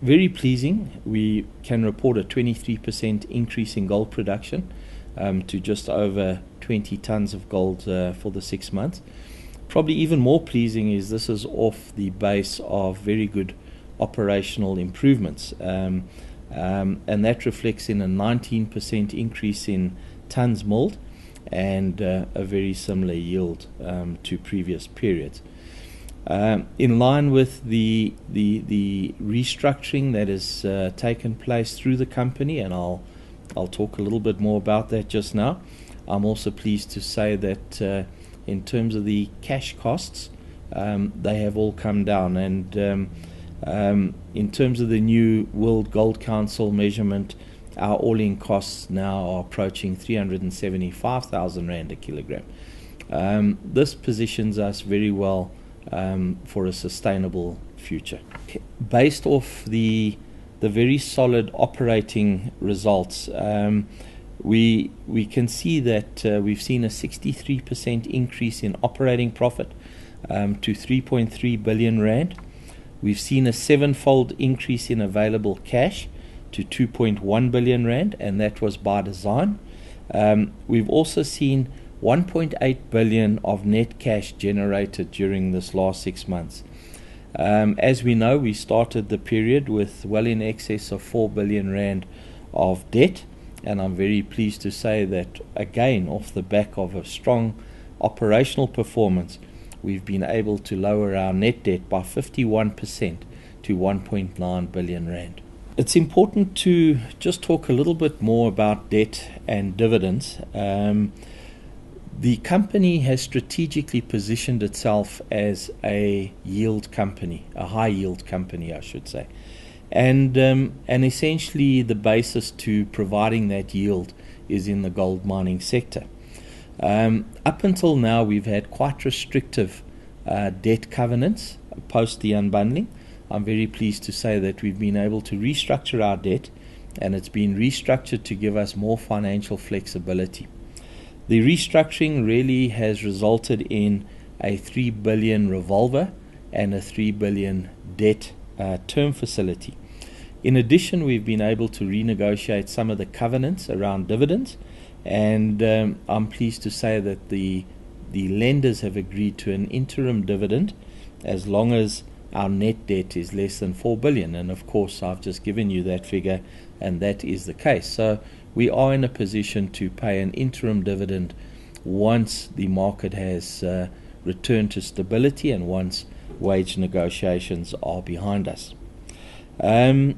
Very pleasing. We can report a 23% increase in gold production to just over 20 tons of gold for the 6 months. Probably even more pleasing is this is off the base of very good operational improvements, and that reflects in a 19% increase in tons milled and a very similar yield to previous periods. In line with the restructuring that has taken place through the company, and I'll talk a little bit more about that just now. I'm also pleased to say that in terms of the cash costs, they have all come down, and in terms of the new World Gold Council measurement, our all-in costs now are approaching 375,000 Rand a kilogram. This positions us very well for a sustainable future. Based off the very solid operating results, we can see that we've seen a 63% increase in operating profit to 3.3 billion Rand. We've seen a 7-fold increase in available cash to 2.1 billion Rand, and that was by design. We've also seen 1.8 billion of net cash generated during this last 6 months. As we know, we started the period with well in excess of 4 billion Rand of debt, and I'm very pleased to say that again, off the back of a strong operational performance, we've been able to lower our net debt by 51% to 1.9 billion Rand. It's important to just talk a little bit more about debt and dividends. The company has strategically positioned itself as a yield company, a high yield company, I should say. And essentially the basis to providing that yield is in the gold mining sector. Up until now, we've had quite restrictive debt covenants post the unbundling. I'm very pleased to say that we've been able to restructure our debt, and it's been restructured to give us more financial flexibility. The restructuring really has resulted in a 3 billion revolver and a 3 billion debt term facility. In addition, we've been able to renegotiate some of the covenants around dividends, and I'm pleased to say that the lenders have agreed to an interim dividend as long as our net debt is less than 4 billion. And of course, I've just given you that figure, and that is the case. So we are in a position to pay an interim dividend once the market has returned to stability and once wage negotiations are behind us. In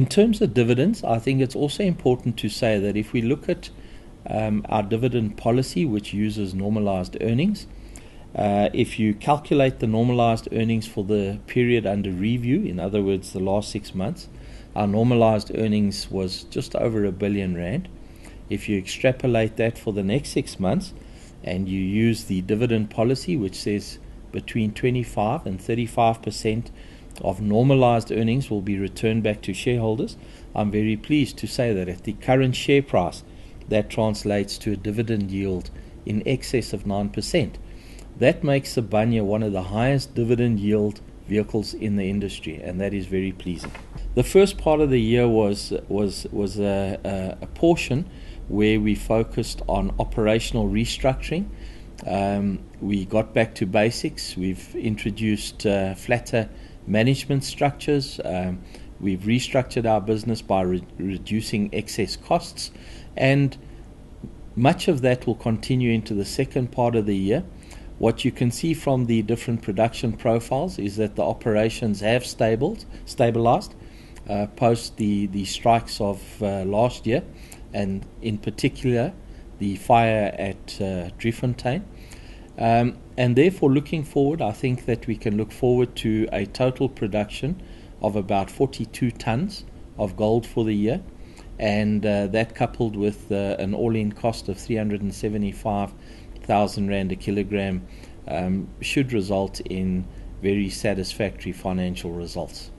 terms of dividends, I think it's also important to say that if we look at our dividend policy, which uses normalized earnings, if you calculate the normalized earnings for the period under review, in other words, the last 6 months, our normalized earnings was just over 1 billion Rand. If you extrapolate that for the next 6 months and you use the dividend policy, which says between 25 and 35% of normalized earnings will be returned back to shareholders, I'm very pleased to say that at the current share price, that translates to a dividend yield in excess of 9%. That makes Sibanye one of the highest dividend yield vehicles in the industry, and that is very pleasing. The first part of the year was a portion where we focused on operational restructuring. We got back to basics. We've introduced flatter management structures. We've restructured our business by reducing excess costs, and much of that will continue into the second part of the year. What you can see from the different production profiles is that the operations have stabilized post the strikes of last year, and in particular the fire at Driefontein. And therefore, looking forward, I think that we can look forward to a total production of about 42 tons of gold for the year, and that coupled with an all-in cost of 375,000 Rand a kilogram should result in very satisfactory financial results.